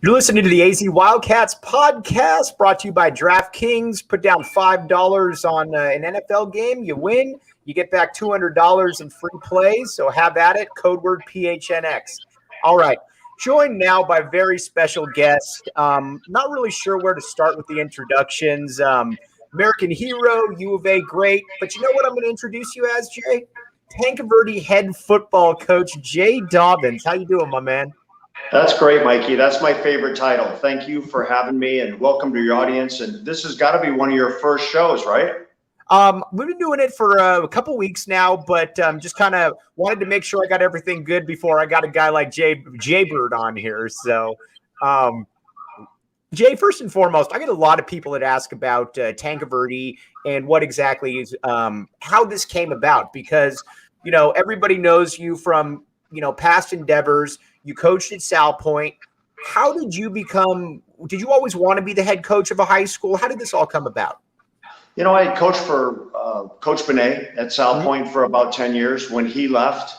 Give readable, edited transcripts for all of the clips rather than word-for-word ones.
You're listening to the AZ Wildcats podcast, brought to you by DraftKings. Put down $5 on an NFL game, you win. You get back $200 in free plays, so have at it. Code word PHNX. All right, joined now by a very special guest. Not really sure where to start with the introductions. American hero, U of A great, but you know what I'm going to introduce you as, Jay? Tankerverde head football coach Jay Dobyns. How you doing, my man? That's great, Mikey. That's my favorite title. Thank you for having me, and welcome to your audience. And this has got to be one of your first shows, right? We've been doing it for a couple weeks now, but just kind of wanted to make sure I got everything good before I got a guy like Jay Bird on here. So, Jay, first and foremost, I get a lot of people that ask about Tankerverde and what exactly is how this came about, because everybody knows you from past endeavors. You coached at Sal Point. How did you did you always want to be the head coach of a high school? How did this all come about? I coached for Coach Benet at Sal Point for about 10 years. When he left,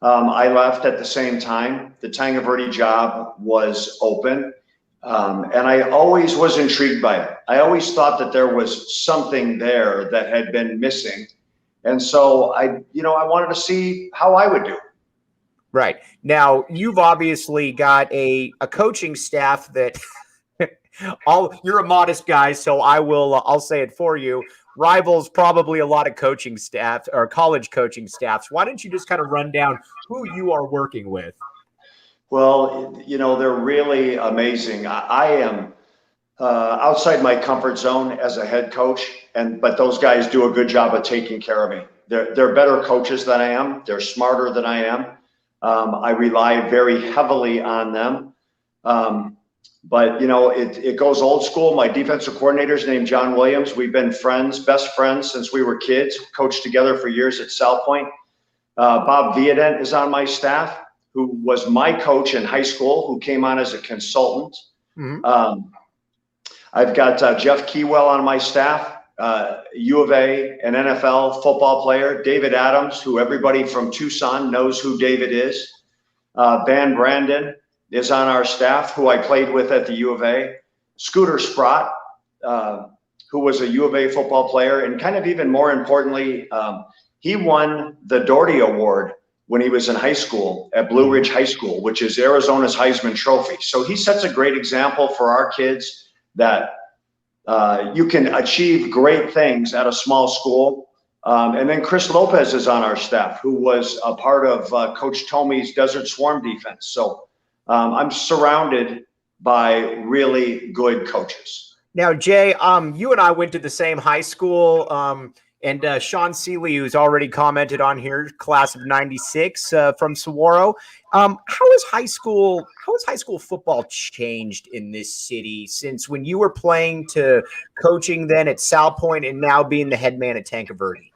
I left at the same time. The Tankerverde job was open, and I always was intrigued by it. I always thought that there was something there that had been missing. And so I wanted to see how I would do. Right. Now, you've obviously got a coaching staff that you're a modest guy, so I'll say it for you. Rivals probably a lot of coaching staff or college coaching staffs. Why don't you just kind of run down who you are working with? Well, they're really amazing. I am outside my comfort zone as a head coach, but those guys do a good job of taking care of me. They're better coaches than I am. They're smarter than I am. I rely very heavily on them. But it goes old school. My defensive coordinator is named John Williams. We've been best friends since we were kids, coached together for years at Sal Point. Bob Viadent is on my staff, who was my coach in high school, who came on as a consultant. Mm-hmm. I've got Jeff Keywell on my staff, U of A, an NFL football player, David Adams, who everybody from Tucson knows who David is. Van Brandon is on our staff, who I played with at the U of A. Scooter Sprott, who was a U of A football player, and kind of even more importantly, he won the Doherty Award when he was in high school at Blue Ridge High School, which is Arizona's Heisman Trophy. So he sets a great example for our kids that you can achieve great things at a small school. And then Chris Lopez is on our staff, who was a part of Coach Tomey's Desert Swarm defense. So I'm surrounded by really good coaches. Now, Jay, you and I went to the same high school, and Sean Seeley, who's already commented on here, class of '96 from Saguaro. How has high school football changed in this city since when you were playing to coaching then at Sal Point and now being the head man at Tankerverde?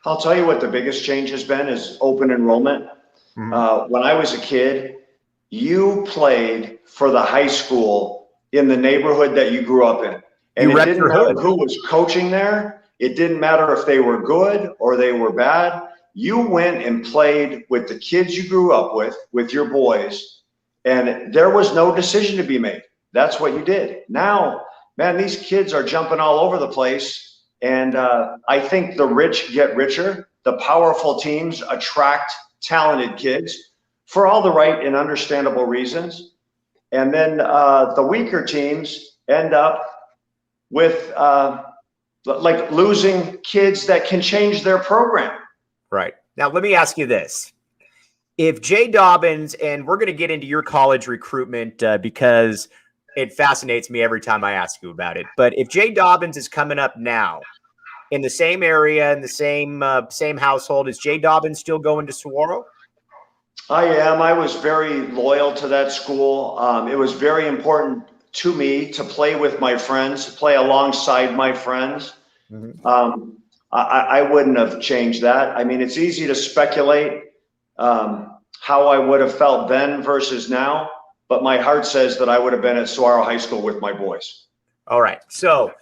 I'll tell you what the biggest change has been is open enrollment. Mm-hmm. When I was a kid, you played for the high school in the neighborhood that you grew up in. And it didn't matter who was coaching there. It didn't matter if they were good or they were bad. You went and played with the kids you grew up with your boys, and there was no decision to be made. That's what you did. Now, man, these kids are jumping all over the place, and I think the rich get richer. The powerful teams attract talented kids for all the right and understandable reasons. And then the weaker teams end up with like losing kids that can change their program. Right. Now, let me ask you this. If Jay Dobyns, and we're going to get into your college recruitment because it fascinates me every time I ask you about it. But if Jay Dobyns is coming up now in the same area, in the same household, is Jay Dobyns still going to Saguaro? I am. I was very loyal to that school. It was very important to me to play with my friends, to play alongside my friends. Mm-hmm. I wouldn't have changed that. I mean, it's easy to speculate how I would have felt then versus now, but my heart says that I would have been at Saguaro High School with my boys. All right. So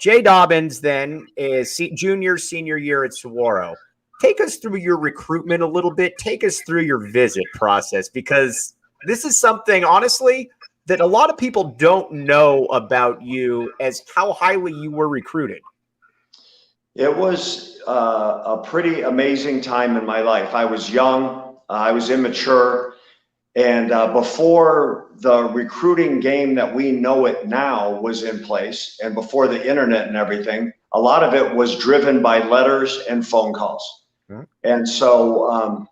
Jay Dobyns then is senior year at Saguaro. Take us through your recruitment a little bit. Take us through your visit process, because this is something, honestly, that a lot of people don't know about you as how highly you were recruited. It was a pretty amazing time in my life. I was young, I was immature, and before the recruiting game that we know it now was in place, and before the internet and everything, a lot of it was driven by letters and phone calls. Mm-hmm. And so,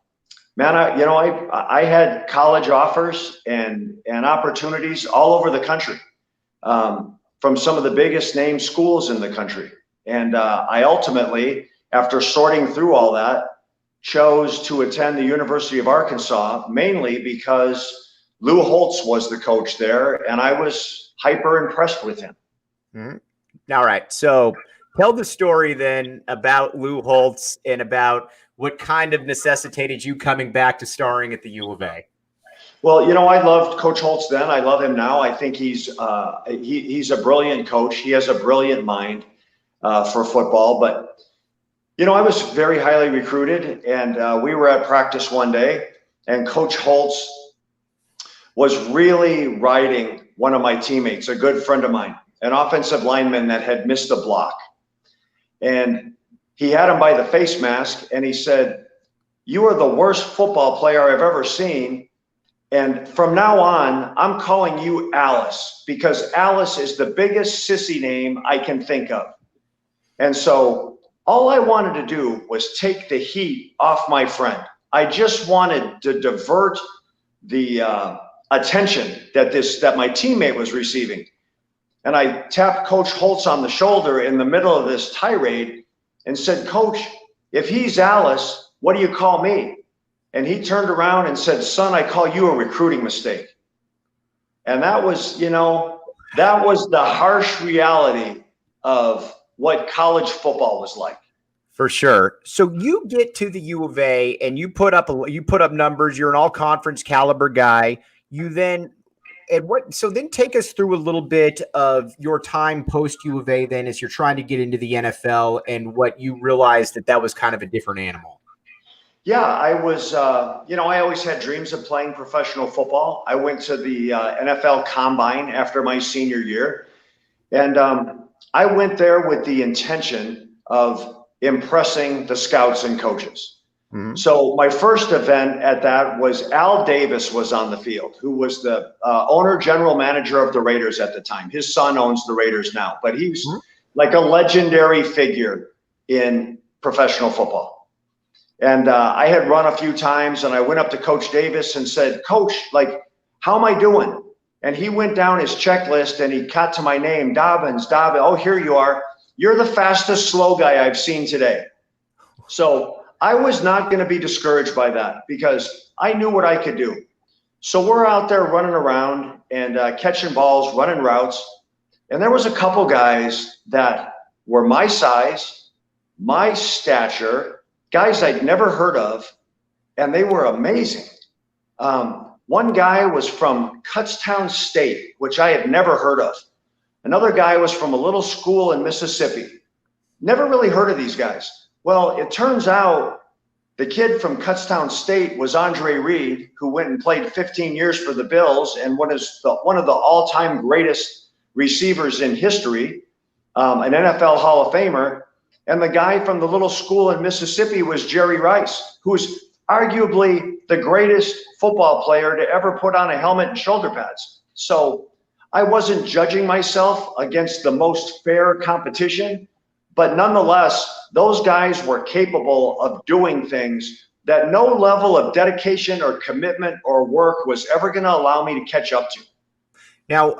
man, I had college offers and opportunities all over the country, from some of the biggest name schools in the country. And I ultimately, after sorting through all that, chose to attend the University of Arkansas, mainly because Lou Holtz was the coach there, and I was hyper impressed with him. Mm-hmm. All right. So tell the story then about Lou Holtz and about what kind of necessitated you coming back to starring at the U of A. Well, I loved Coach Holtz then. I love him now. I think he's a brilliant coach. He has a brilliant mind for football. But, I was very highly recruited, and we were at practice one day, and Coach Holtz was really riding one of my teammates, a good friend of mine, an offensive lineman that had missed a block. And he had him by the face mask, and he said, "You are the worst football player I've ever seen. And from now on, I'm calling you Alice, because Alice is the biggest sissy name I can think of." And so all I wanted to do was take the heat off my friend. I just wanted to divert the attention that my teammate was receiving. And I tapped Coach Holtz on the shoulder in the middle of this tirade and said, "Coach, if he's Alice, what do you call me?" And he turned around and said, "Son, I call you a recruiting mistake." And that was, that was the harsh reality of what college football was like. For sure. So you get to the U of A and you put up numbers. You're an all-conference caliber guy. So then take us through a little bit of your time post U of A then as you're trying to get into the NFL and what you realized that was kind of a different animal. Yeah, I was, I always had dreams of playing professional football. I went to the NFL Combine after my senior year, and I went there with the intention of impressing the scouts and coaches. Mm-hmm. So my first event at that was Al Davis was on the field, who was the owner, general manager of the Raiders at the time. His son owns the Raiders now, but he's like a legendary figure in professional football. And I had run a few times, and I went up to Coach Davis and said, "Coach, how am I doing?" And he went down his checklist, and he got to my name, Dobbins. "Oh, here you are. You're the fastest slow guy I've seen today." So I was not going to be discouraged by that, because I knew what I could do. So we're out there running around and catching balls, running routes. And there was a couple guys that were my size, my stature, guys I'd never heard of, and they were amazing. One guy was from Kutztown State, which I had never heard of. Another guy was from a little school in Mississippi. Never really heard of these guys. Well, it turns out the kid from Kutztown State was Andre Reed, who went and played 15 years for the Bills and one of the all-time greatest receivers in history, an NFL Hall of Famer. And the guy from the little school in Mississippi was Jerry Rice, who's arguably the greatest football player to ever put on a helmet and shoulder pads. So I wasn't judging myself against the most fair competition, but nonetheless, those guys were capable of doing things that no level of dedication or commitment or work was ever going to allow me to catch up to. Now,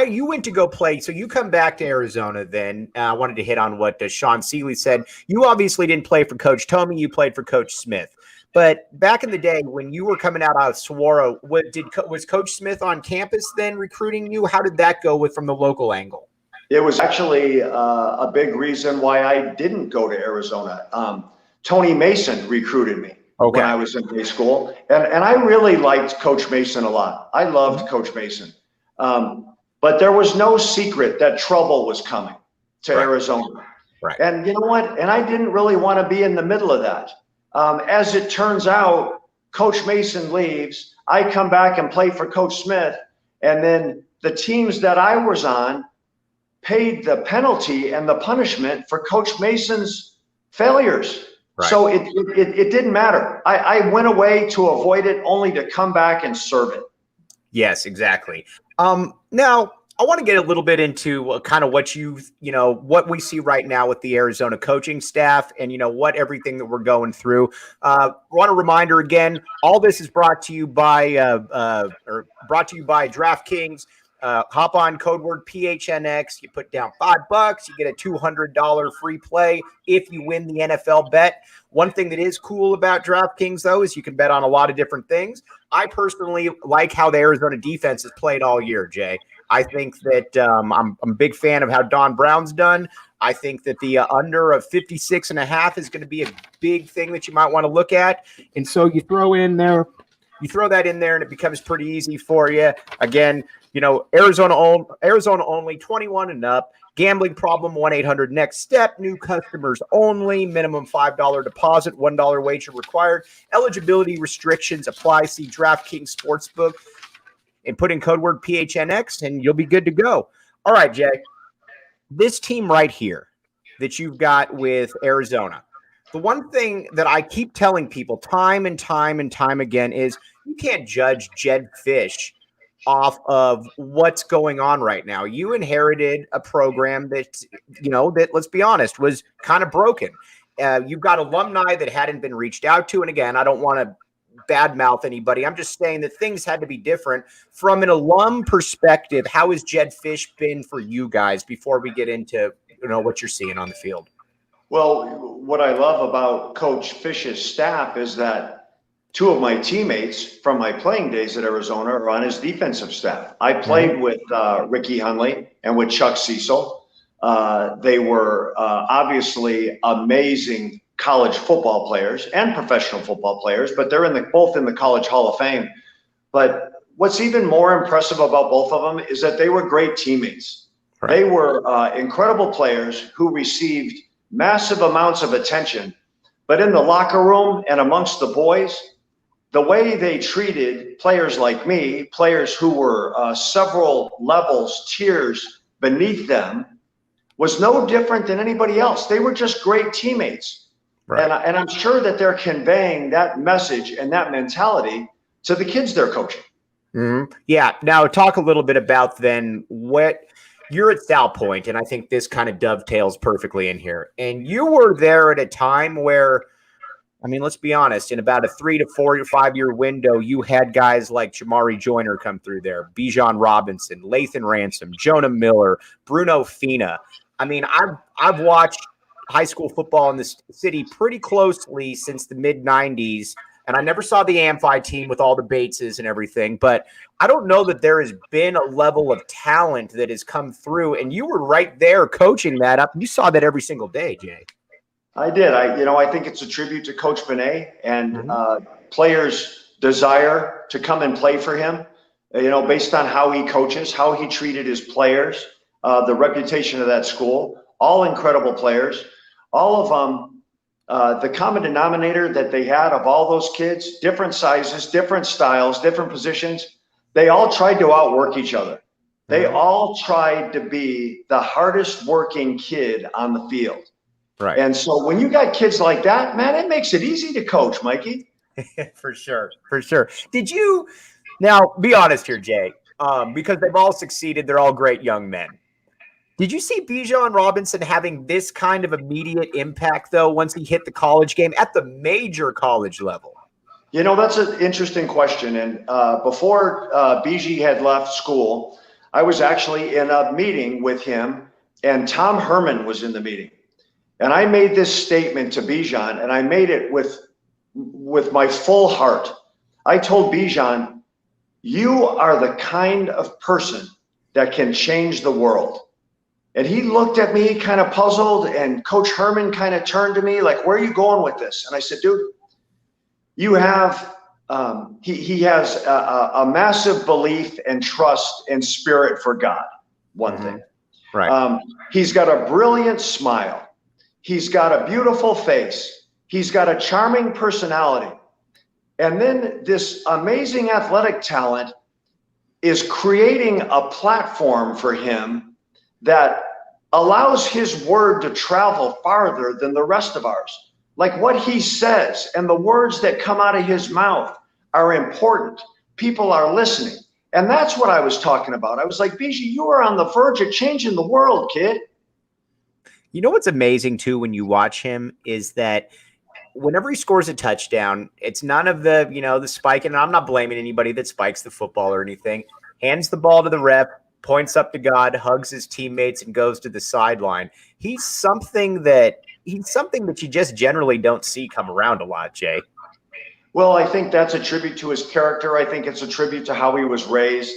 you went to go play, so you come back to Arizona then. I wanted to hit on what Sean Seeley said. You obviously didn't play for Coach Tomey, you played for Coach Smith. But back in the day when you were coming out of Saguaro, was Coach Smith on campus then recruiting you? How did that go from the local angle? It was actually a big reason why I didn't go to Arizona. Tony Mason recruited me when I was in high school. And I really liked Coach Mason a lot. I loved Coach Mason. But there was no secret that trouble was coming to Arizona. Right. And you know what? And I didn't really want to be in the middle of that. As it turns out, Coach Mason leaves. I come back and play for Coach Smith. And then the teams that I was on paid the penalty and the punishment for Coach Mason's failures. Right. So it didn't matter. I went away to avoid it, only to come back and serve it. Yes, exactly. Now I want to get a little bit into kind of what what we see right now with the Arizona coaching staff and, what everything that we're going through. Want a reminder again, all this is brought to you by DraftKings. Hop on code word PHNX. You put down $5, you get a $200 free play if you win the NFL bet. One thing that is cool about DraftKings, though, is you can bet on a lot of different things. I personally like how the Arizona defense has played all year, Jay. I think that I'm a big fan of how Don Brown's done. I think that the under of 56.5 is going to be a big thing that you might want to look at. And so you throw that in there, and it becomes pretty easy for you. Again, Arizona only, 21 and up. Gambling problem, 1-800-NEXT-STEP. New customers only. Minimum $5 deposit, $1 wager required. Eligibility restrictions apply. See DraftKings Sportsbook and put in code word PHNX, and you'll be good to go. All right, Jay. This team right here that you've got with Arizona, the one thing that I keep telling people time and time and time again is you can't judge Jedd Fisch off of what's going on right now. You inherited a program that, let's be honest, was kind of broken. You've got alumni that hadn't been reached out to. And again, I don't want to badmouth anybody. I'm just saying that things had to be different. From an alum perspective, how has Jedd Fisch been for you guys before we get into, what you're seeing on the field? Well, what I love about Coach Fisch's staff is that two of my teammates from my playing days at Arizona are on his defensive staff. I played with Ricky Hunley and with Chuck Cecil. They were obviously amazing college football players and professional football players, but they're both in the College Hall of Fame. But what's even more impressive about both of them is that they were great teammates. Right. They were incredible players who received massive amounts of attention, but in the locker room and amongst the boys, the way they treated players like me, players who were several levels, tiers beneath them, was no different than anybody else. They were just great teammates. Right. And I'm sure that they're conveying that message and that mentality to the kids they're coaching. Mm-hmm. Yeah. Now talk a little bit about then what you're at Sal Point, and I think this kind of dovetails perfectly in here. And you were there at a time where, let's be honest, in about a 3 to 4 to 5 year window, you had guys like Jamari Joyner come through there, Bijan Robinson, Lathan Ransom, Jonah Miller, Bruno Fina. I've watched high school football in this city pretty closely since the mid-90s, and I never saw the Amphi team with all the Bateses and everything, but I don't know that there has been a level of talent that has come through, and you were right there coaching that up. You saw that every single day, Jay. I did. I think it's a tribute to Coach Benet and players' desire to come and play for him, based on how he coaches, how he treated his players, the reputation of that school, all incredible players, all of them. The common denominator that they had of all those kids, different sizes, different styles, different positions, they all tried to outwork each other. They all tried to be the hardest working kid on the field. Right. And so when you got kids like that, man, it makes it easy to coach, Mikey. For sure. Did you, now be honest here, Jay, because they've all succeeded. They're all great young men. Did you see Bijan Robinson having this kind of immediate impact, though, once he hit the college game at the major college level? That's an interesting question. And before BG had left school, I was actually in a meeting with him, and Tom Herman was in the meeting. And I made this statement to Bijan, and I made it with my full heart. I told Bijan, you are the kind of person that can change the world. And he looked at me kind of puzzled, and Coach Herman kind of turned to me like, where are you going with this? And I said, dude, you have, he has a massive belief and trust and spirit for God, one thing. Right. He's got a brilliant smile. He's got a beautiful face. He's got a charming personality. And then this amazing athletic talent. is creating a platform for him that allows his word to travel farther than the rest of ours. Like what he says and the words that come out of his mouth are important. People are listening. And that's what I was talking about. I was like, Bijou, you are on the verge of changing the world, kid. You know what's amazing, too, when you watch him is that whenever he scores a touchdown, it's none of the, the spiking. And I'm not blaming anybody that spikes the football or anything. Hands the ball to the ref, points up to God, hugs his teammates, and goes to the sideline. He's something that you just generally don't see come around a lot, Jay. Well, I think that's a tribute to his character. I think it's a tribute to how he was raised.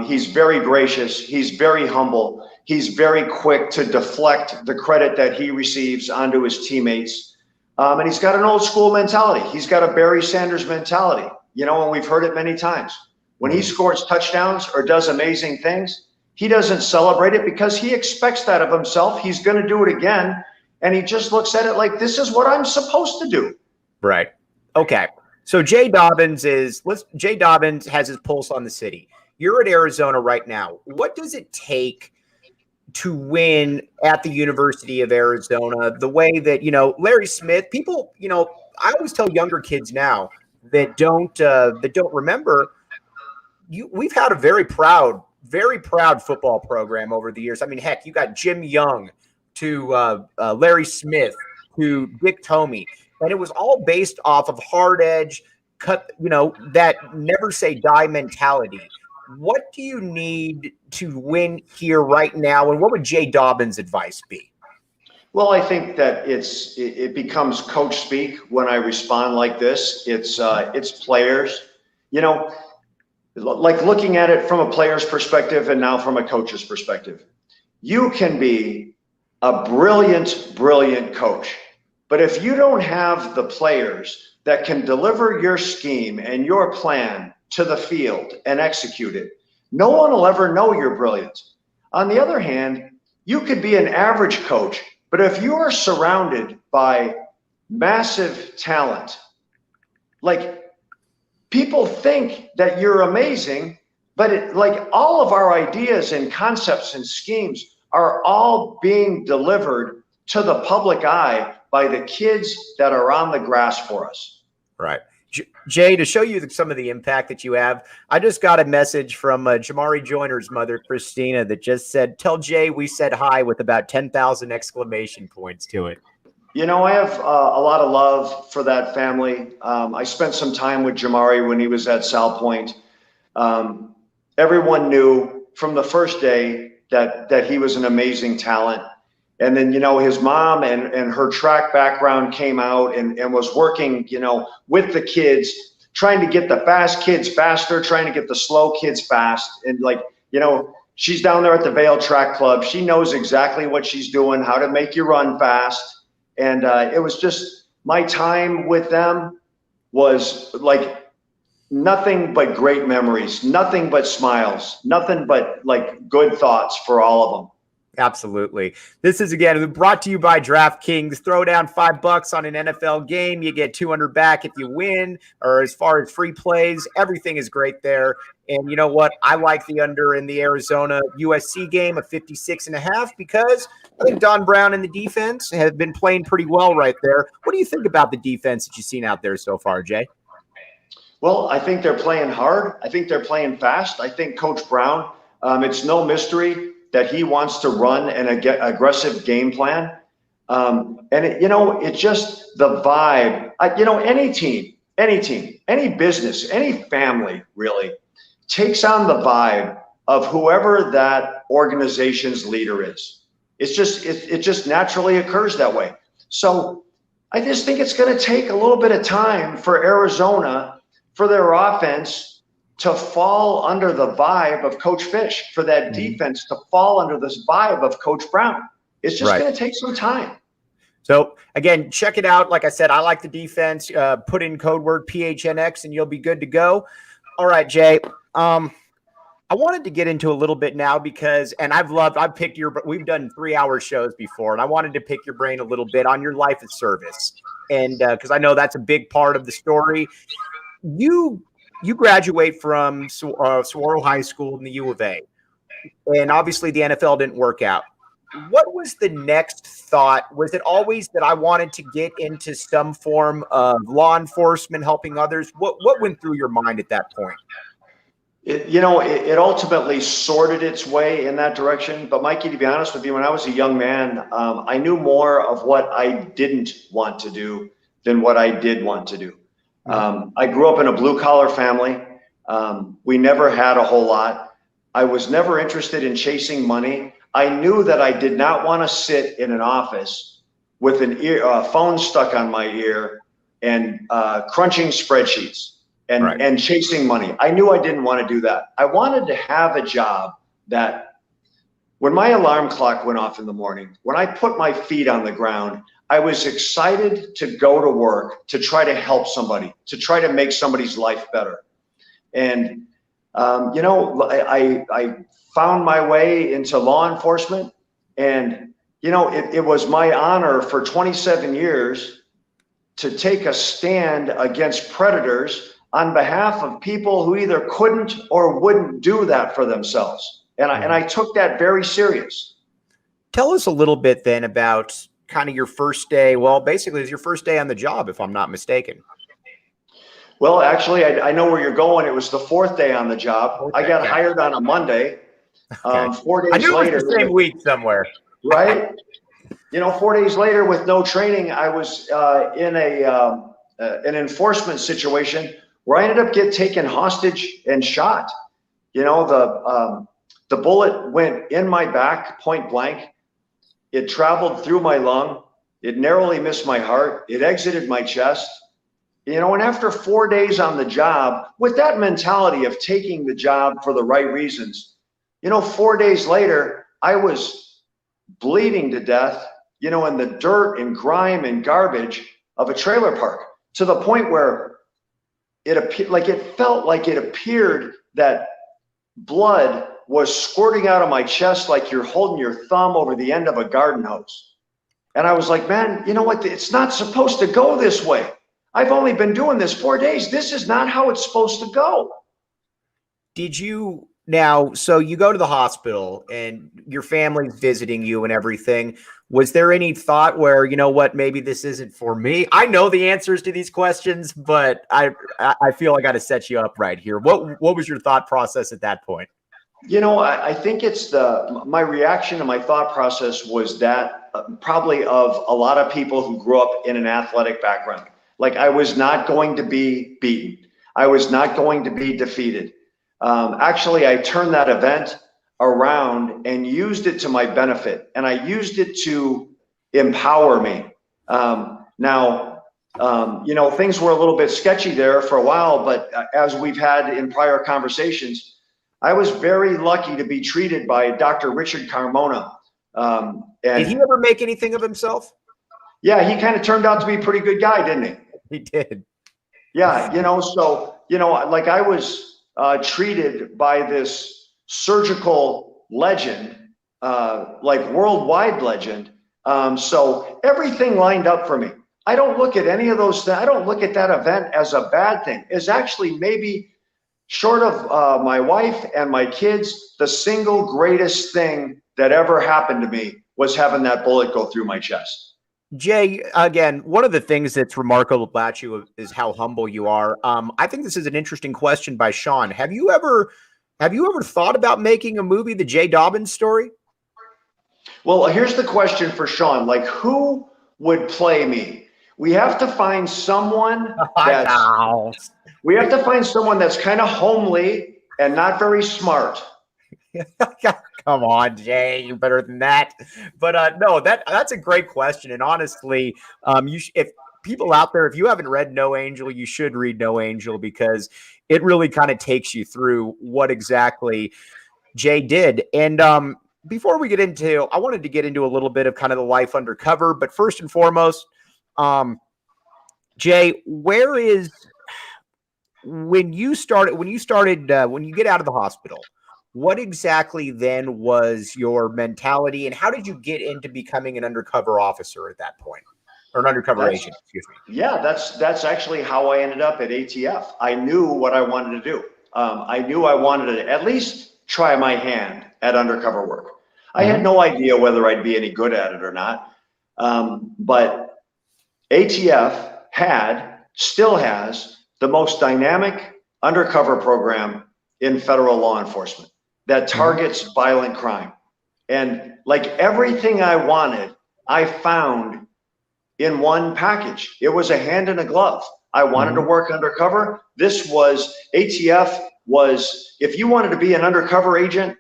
He's very gracious. He's very humble. He's very quick to deflect the credit that he receives onto his teammates. And he's got an old school mentality. He's got a Barry Sanders mentality, and we've heard it many times. When he scores touchdowns or does amazing things, he doesn't celebrate it because he expects that of himself. He's going to do it again. And he just looks at it like, this is what I'm supposed to do. Right. Okay. So Jay Dobyns has his pulse on the city. You're at Arizona right now. What does it take to win at the University of Arizona the way that, Larry Smith, people, I always tell younger kids now that don't remember, we've had a very proud football program over the years. I mean, heck, you got Jim Young to Larry Smith to Dick Tomey, and it was all based off of hard edge, that never say die mentality. What do you need to win here right now, and what would Jay Dobyns' advice be? Well, I think that it becomes coach speak when I respond like this. It's players, like looking at it from a player's perspective and now from a coach's perspective. You can be a brilliant coach, but if you don't have the players that can deliver your scheme and your plan to the field and execute it, no one will ever know you're brilliant. On the other hand, you could be an average coach, but if you are surrounded by massive talent, like people think that you're amazing, but like all of our ideas and concepts and schemes are all being delivered to the public eye by the kids that are on the grass for us. Right. Jay, to show you some of the impact that you have, I just got a message from Jamari Joyner's mother, Christina, that just said, tell Jay we said hi with about 10,000 exclamation points to it. I have a lot of love for that family. I spent some time with Jamari when he was at Sal Point. Everyone knew from the first day that he was an amazing talent. And then, his mom and her track background came out and was working, with the kids, trying to get the fast kids faster, trying to get the slow kids fast. And she's down there at the Vail Track Club. She knows exactly what she's doing, how to make you run fast. And it was just, my time with them was like nothing but great memories, nothing but smiles, nothing but like good thoughts for all of them. Absolutely. This is, again, brought to you by DraftKings. Throw down $5 on an NFL game. You get 200 back if you win, or as far as free plays, everything is great there. And you know what? I like the under in the Arizona USC game of 56.5 because I think Don Brown and the defense have been playing pretty well right there. What do you think about the defense that you've seen out there so far, Jay? Well, I think they're playing hard. I think they're playing fast. I think Coach Brown, it's no mystery that he wants to run an aggressive game plan. It's just the vibe. Any team, any business, any family really takes on the vibe of whoever that organization's leader is. It just naturally occurs that way. So I just think it's going to take a little bit of time for Arizona, for their offense to fall under the vibe of Coach Fish, for that defense to fall under this vibe of Coach Brown. It's just going to take some time. So, again, check it out. Like I said, I like the defense. Put in code word PHNX and you'll be good to go. All right, Jay. I wanted to get into a little bit now because, and we've done 3-hour shows before, and I wanted to pick your brain a little bit on your life of service. And because I know that's a big part of the story. you graduate from Saguaro High School in the U of A, and obviously the NFL didn't work out. What was the next thought? Was it always that I wanted to get into some form of law enforcement, helping others? What went through your mind at that point? It ultimately sorted its way in that direction. But Mikey, to be honest with you, when I was a young man, I knew more of what I didn't want to do than what I did want to do. I grew up in a blue collar family. We never had a whole lot. I was never interested in chasing money. I knew that I did not want to sit in an office with a phone stuck on my ear and crunching spreadsheets and chasing money. I knew I didn't want to do that. I wanted to have a job that when my alarm clock went off in the morning, when I put my feet on the ground, I was excited to go to work, to try to help somebody, to try to make somebody's life better. And, I found my way into law enforcement. And, it was my honor for 27 years to take a stand against predators on behalf of people who either couldn't or wouldn't do that for themselves. And I took that very serious. Tell us a little bit then about kind of your first day. Well, basically it's your first day on the job, if I'm not mistaken. Well, actually, I know where you're going. It was the fourth day on the job. I got hired on a Monday. 4 days I knew later, it was the same week somewhere. Right? 4 days later with no training, I was in an enforcement situation where I ended up getting taken hostage and shot. The bullet went in my back, point blank. It traveled through my lung. It narrowly missed my heart. It exited my chest. And after 4 days on the job, with that mentality of taking the job for the right reasons, 4 days later, I was bleeding to death, in the dirt and grime and garbage of a trailer park, to the point where it felt like it appeared that blood was squirting out of my chest like you're holding your thumb over the end of a garden hose. And I was like, man, you know what? It's not supposed to go this way. I've only been doing this 4 days. This is not how it's supposed to go. So you go to the hospital and your family's visiting you and everything. Was there any thought where, maybe this isn't for me? I know the answers to these questions, but I feel I got to set you up right here. What was your thought process at that point? I think it's my reaction and my thought process was that probably of a lot of people who grew up in an athletic background. Like, I was not going to be beaten. I was not going to be defeated. Actually, I turned that event around and used it to my benefit, and I used it to empower me. Things were a little bit sketchy there for a while, but as we've had in prior conversations, I was very lucky to be treated by Dr. Richard Carmona. Did he ever make anything of himself? Yeah, he kind of turned out to be a pretty good guy, didn't he? He did. Yeah, I was treated by this surgical legend, worldwide legend. So everything lined up for me. I don't look at any of those things. I don't look at that event as a bad thing. It's actually, maybe short of my wife and my kids, the single greatest thing that ever happened to me was having that bullet go through my chest. Jay, again, one of the things that's remarkable about you is how humble you are. I think this is an interesting question by Sean. Have you ever thought about making a movie, the Jay Dobyns story? Well, here's the question for Sean. Who would play me? We have to find someone that's kind of homely and not very smart. Come on, Jay, you're better than that. But no, that's a great question. And honestly, if people out there, if you haven't read No Angel, you should read No Angel, because it really kind of takes you through what exactly Jay did. And before we get into, I wanted to get into a little bit of kind of the life undercover. But first and foremost, Jay, when you get out of the hospital, what exactly then was your mentality, and how did you get into becoming an undercover officer at that point? or an undercover agent. Excuse me. Yeah, that's actually how I ended up at ATF. I knew what I wanted to do. I knew I wanted to at least try my hand at undercover work. I had no idea whether I'd be any good at it or not. But ATF still has the most dynamic undercover program in federal law enforcement that targets violent crime. And like everything I wanted, I found in one package. It was a hand in a glove. I wanted to work undercover. This was, ATF was, if you wanted to be an undercover agent,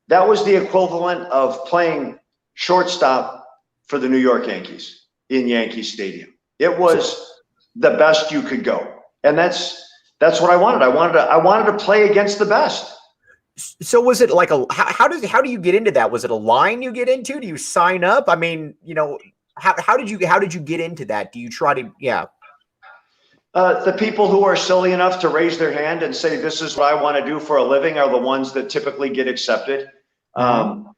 that was the equivalent of playing shortstop for the New York Yankees in Yankee Stadium. It was the best you could go. And that's what I wanted. I wanted to play against the best. So was it like how do you get into that? Was it a line you get into? Do you sign up? I mean, you know, how did you get into that? Do you try to, the people who are silly enough to raise their hand and say, this is what I want to do for a living are the ones that typically get accepted.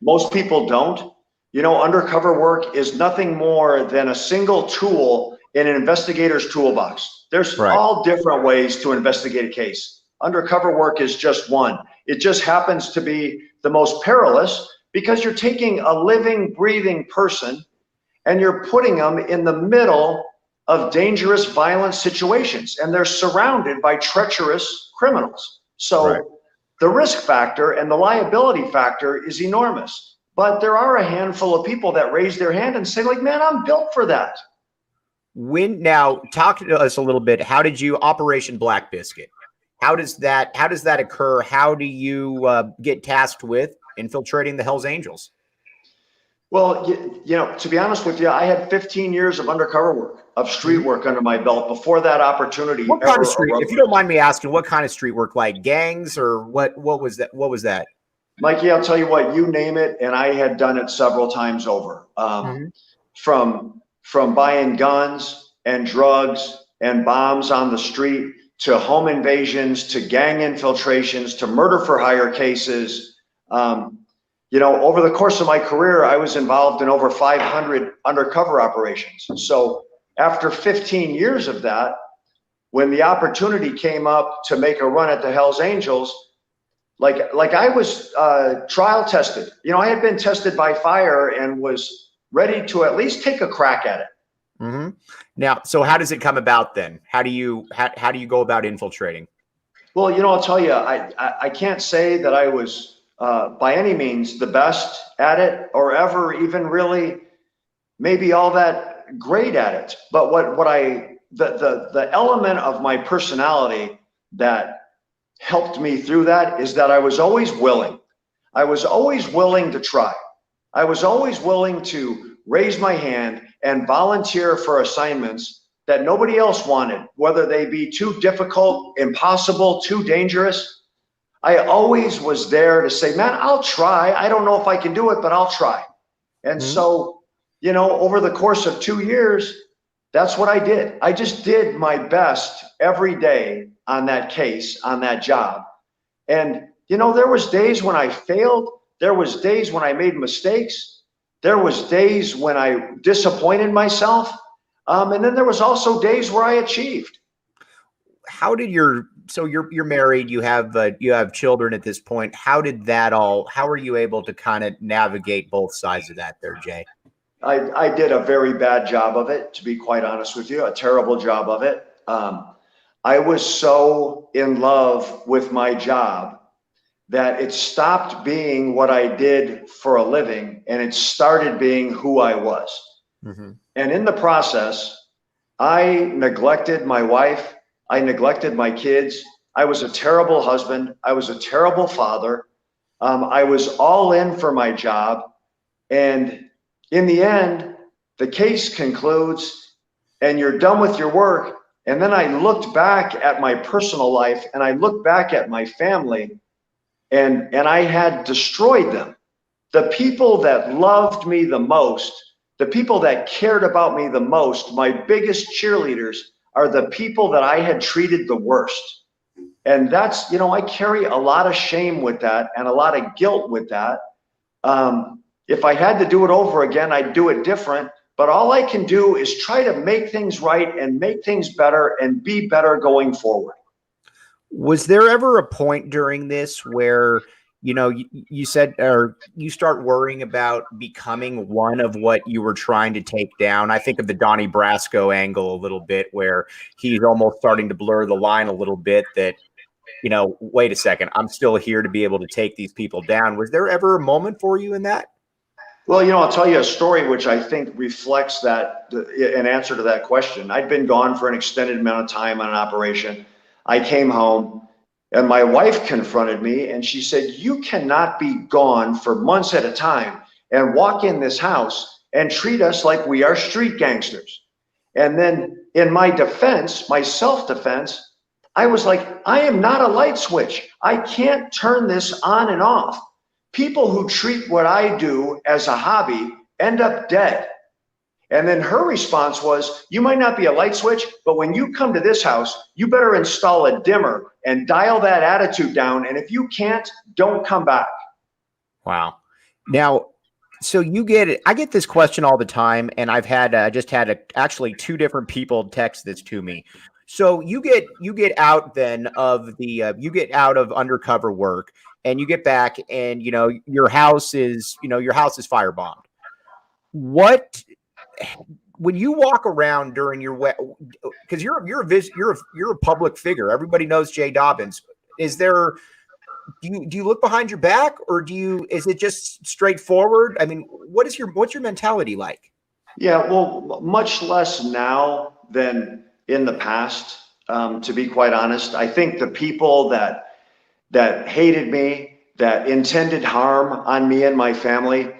Most people don't. You know, undercover work is nothing more than a single tool in an investigator's toolbox. There's all different ways to investigate a case. Undercover work is just one. It just happens to be the most perilous because you're taking a living, breathing person and you're putting them in the middle of dangerous, violent situations, and they're surrounded by treacherous criminals. So the risk factor and the liability factor is enormous. But there are a handful of people that raise their hand and say, like, man, I'm built for that. Now talk to us a little bit. How did you Operation Black Biscuit? How does that occur? How do you get tasked with infiltrating the Hells Angels? Well, you know, to be honest with you, I had 15 years of undercover work, of street work under my belt before that opportunity. What kind of street? If you don't mind me asking, what kind of street work? Like gangs or what? What was that? What was that? Mikey, I'll tell you what, you name it, and I had done it several times over. From buying guns and drugs and bombs on the street to home invasions to gang infiltrations to murder for hire cases. You know, over the course of my career, I was involved in over 500 undercover operations. So after 15 years of that, when the opportunity came up to make a run at the Hells Angels, like I was trial tested. You know, I had been tested by fire and was ready to at least take a crack at it. Now, so how does it come about then? How do you go about infiltrating? Well, you know, I'll tell you, I can't say that I was by any means the best at it or ever even really maybe all that great at it. But the element of my personality that helped me through that is that I was always willing. I was always willing to try. I was always willing to raise my hand and volunteer for assignments that nobody else wanted, whether they be too difficult, impossible, too dangerous. I always was there to say, man, I'll try. I don't know if I can do it, but I'll try. And so, you know, over the course of 2 years, that's what I did. I just did my best every day on that case, on that job. And, you know, there was days when I failed. There was days when I made mistakes. There was days when I disappointed myself. And then there was also days where I achieved. How did so you're married, you have children at this point. How are you able to kind of navigate both sides of that there, Jay? I did a very bad job of it, to be quite honest with you, a terrible job of it. I was so in love with my job that it stopped being what I did for a living and it started being who I was. And in the process, I neglected my wife. I neglected my kids. I was a terrible husband. I was a terrible father. I was all in for my job. And in the end, the case concludes and you're done with your work. And then I looked back at my personal life and I looked back at my family and I had destroyed them. The people that loved me the most, the people that cared about me the most, my biggest cheerleaders are the people that I had treated the worst. And that's, you know, I carry a lot of shame with that and a lot of guilt with that. If I had to do it over again, I'd do it different. but all I can do is try to make things right and make things better and be better going forward. Was there ever a point during this where, you said, or you start worrying about becoming one of what you were trying to take down? I think of the Donnie Brasco angle a little bit, where he's almost starting to blur the line a little bit that, wait a second, I'm still here to be able to take these people down. Was there ever a moment for you in that? Well, I'll tell you a story which I think reflects that, an answer to that question. I'd been gone for an extended amount of time on an operation. I came home and my wife confronted me and she said, "You cannot be gone for months at a time and walk in this house and treat us like we are street gangsters." And then in my defense, my self-defense, I was like, I am not a light switch. I can't turn this on and off. People who treat what I do as a hobby end up dead. And then her response was, "You might not be a light switch, but when you come to this house, you better install a dimmer and dial that attitude down. And if you can't, don't come back." Wow. Now, so I get this question all the time, and I've had actually two different people text this to me. So you get out then of you get out of undercover work, and you get back, and your house is firebombed. When you walk around during your because you're a public figure, everybody knows Jay Dobyns. Do you look behind your back, or is it just straightforward? I mean, what's your mentality like? Yeah, well, much less now than in the past, to be quite honest. I think the people that hated me, that intended harm on me and my family,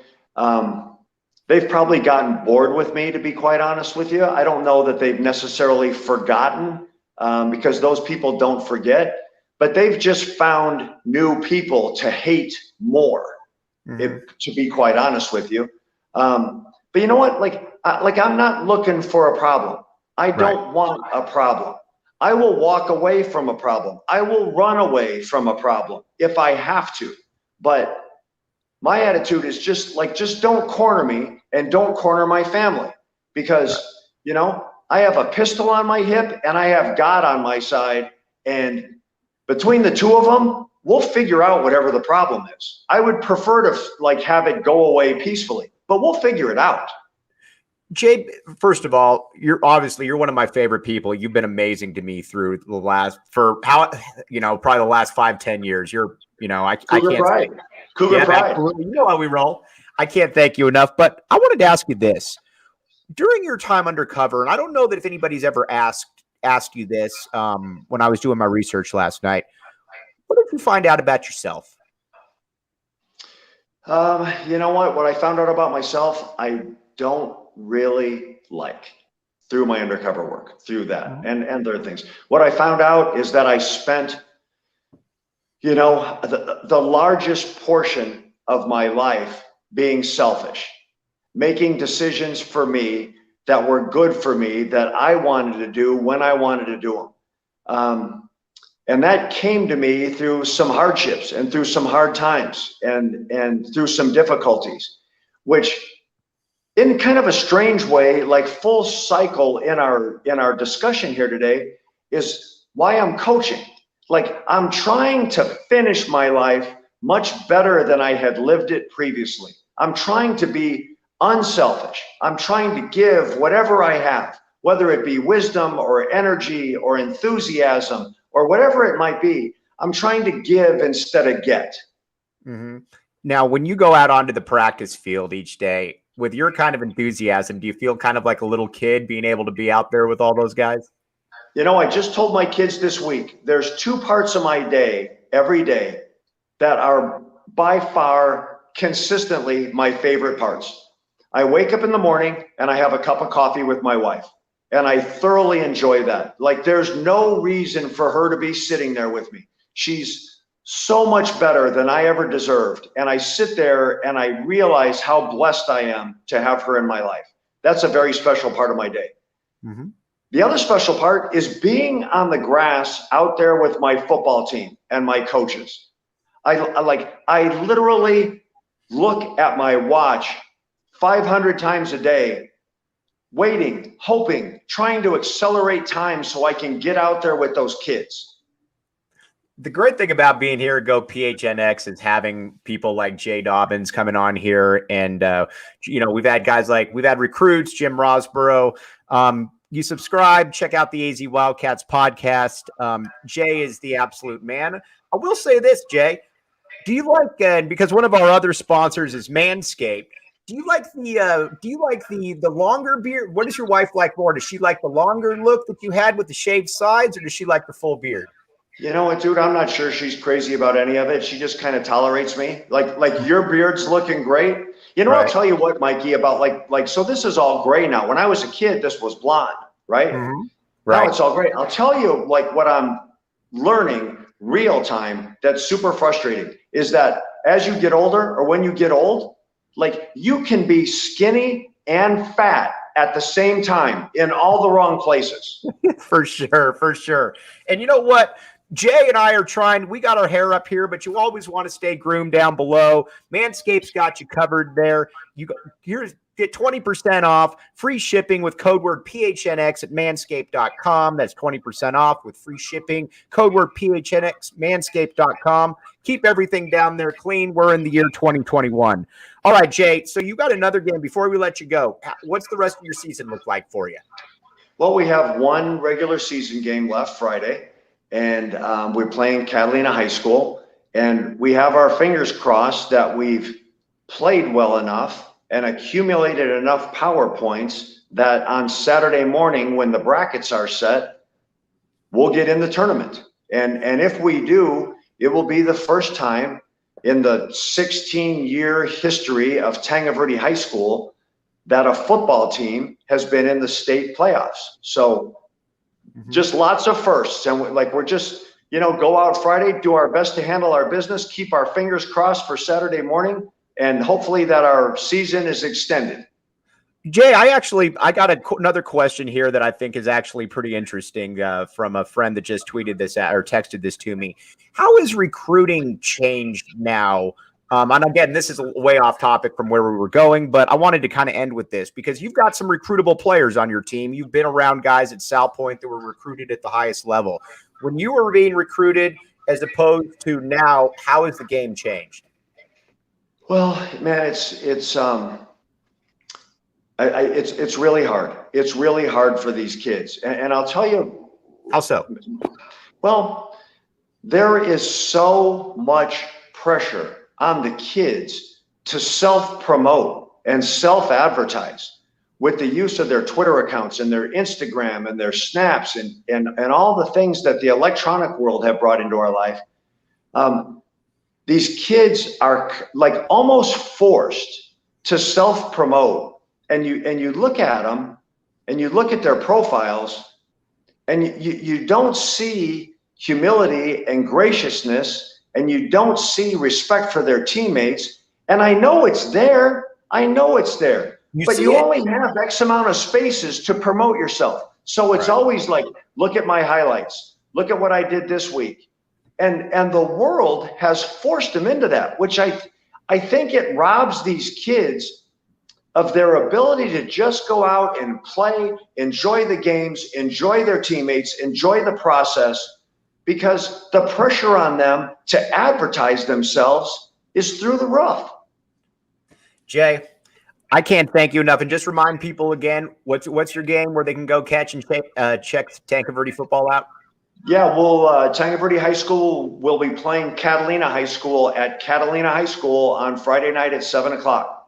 they've probably gotten bored with me, to be quite honest with you. I don't know that they've necessarily forgotten, because those people don't forget, but they've just found new people to hate more, to be quite honest with you. But you know what? Like I'm not looking for a problem. I don't want a problem. I will walk away from a problem. I will run away from a problem if I have to. But my attitude is just don't corner me and don't corner my family, because, I have a pistol on my hip and I have God on my side. And between the two of them, we'll figure out whatever the problem is. I would prefer to have it go away peacefully, but we'll figure it out. Jay, first of all, you're one of my favorite people. You've been amazing to me through probably the last 5-10 years. I can't. Pride. Cougar pride. Absolutely. You know how we roll. I can't thank you enough, but I wanted to ask you this. During your time undercover, and I don't know that if anybody's ever asked you this, when I was doing my research last night, what did you find out about yourself? You know what I found out about myself, I don't really like, through my undercover work, through that and other things. What I found out is that I spent, the largest portion of my life being selfish, making decisions for me that were good for me, that I wanted to do when I wanted to do them. And that came to me through some hardships and through some hard times and through some difficulties, which, in kind of a strange way, like full cycle in our discussion here today, is why I'm coaching. Like, I'm trying to finish my life much better than I had lived it previously. I'm trying to be unselfish. I'm trying to give whatever I have, whether it be wisdom or energy or enthusiasm or whatever it might be. I'm trying to give instead of get. Mm-hmm. Now, when you go out onto the practice field each day, with your kind of enthusiasm, do you feel kind of like a little kid being able to be out there with all those guys? I just told my kids this week, there's two parts of my day every day that are by far consistently my favorite parts. I wake up in the morning and I have a cup of coffee with my wife, and I thoroughly enjoy that. Like, there's no reason for her to be sitting there with me. She's so much better than I ever deserved. And I sit there and I realize how blessed I am to have her in my life. That's a very special part of my day. Mm-hmm. The other special part is being on the grass out there with my football team and my coaches. I literally look at my watch 500 times a day waiting, hoping, trying to accelerate time so I can get out there with those kids. The great thing about being here at Go PHNX is having people like Jay Dobyns coming on here. And, we've had recruits, Jim Rosborough. You subscribe, check out the AZ Wildcats podcast. Jay is the absolute man. I will say this, Jay. Do you like, because one of our other sponsors is Manscaped, do you like the longer beard? What does your wife like more? Does she like the longer look that you had with the shaved sides, or does she like the full beard? You know what, dude? I'm not sure she's crazy about any of it. She just kind of tolerates me. Like your beard's looking great. You know, right. I'll tell you what, Mikey, about so this is all gray now. When I was a kid, this was blonde, right? Mm-hmm. Right. Now it's all gray. I'll tell you, what I'm learning real time that's super frustrating is that as you get older, or when you get old, you can be skinny and fat at the same time in all the wrong places. For sure. And you know what? Jay and I are trying, we got our hair up here, but you always want to stay groomed down below. Manscaped's got you covered there. Get 20% off, free shipping with code word PHNX at manscaped.com. That's 20% off with free shipping. Code word PHNX, manscaped.com. Keep everything down there clean. We're in the year 2021. All right, Jay, so you got another game. Before we let you go, what's the rest of your season look like for you? Well, we have one regular season game left Friday, and we're playing Catalina High School, and we have our fingers crossed that we've played well enough and accumulated enough power points that on Saturday morning, when the brackets are set, we'll get in the tournament. And if we do, it will be the first time in the 16-year history of Tango Verde High School that a football team has been in the state playoffs. So just lots of firsts. And we're just, go out Friday, do our best to handle our business, keep our fingers crossed for Saturday morning, and hopefully that our season is extended. Jay, I got another question here that I think is actually pretty interesting from a friend that just tweeted this or texted this to me. How has recruiting changed now? And again, this is way off topic from where we were going, but I wanted to kind of end with this because you've got some recruitable players on your team. You've been around guys at South Point that were recruited at the highest level. When you were being recruited as opposed to now, how has the game changed? Well, man, it's really hard. It's really hard for these kids. And I'll tell you. How so? Well, there is so much pressure on the kids to self-promote and self-advertise with the use of their Twitter accounts and their Instagram and their snaps and all the things that the electronic world have brought into our life. These kids are almost forced to self-promote, and you look at them and you look at their profiles and you don't see humility and graciousness, and you don't see respect for their teammates. And I know it's there. But you only have X amount of spaces to promote yourself. So it's always look at my highlights. Look at what I did this week. And the world has forced them into that, which I think it robs these kids of their ability to just go out and play, enjoy the games, enjoy their teammates, enjoy the process, because the pressure on them to advertise themselves is through the roof. Jay, I can't thank you enough. And just remind people again, what's your game where they can go catch and check Tango Verde football out? Yeah, well, Tango Verde High School will be playing Catalina High School at Catalina High School on Friday night at 7 o'clock.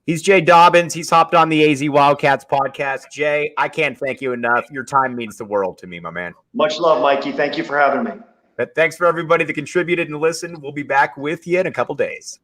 He's Jay Dobyns. He's hopped on the AZ Wildcats podcast. Jay, I can't thank you enough. Your time means the world to me, my man. Much love, Mikey. Thank you for having me. But thanks for everybody that contributed and listened. We'll be back with you in a couple days.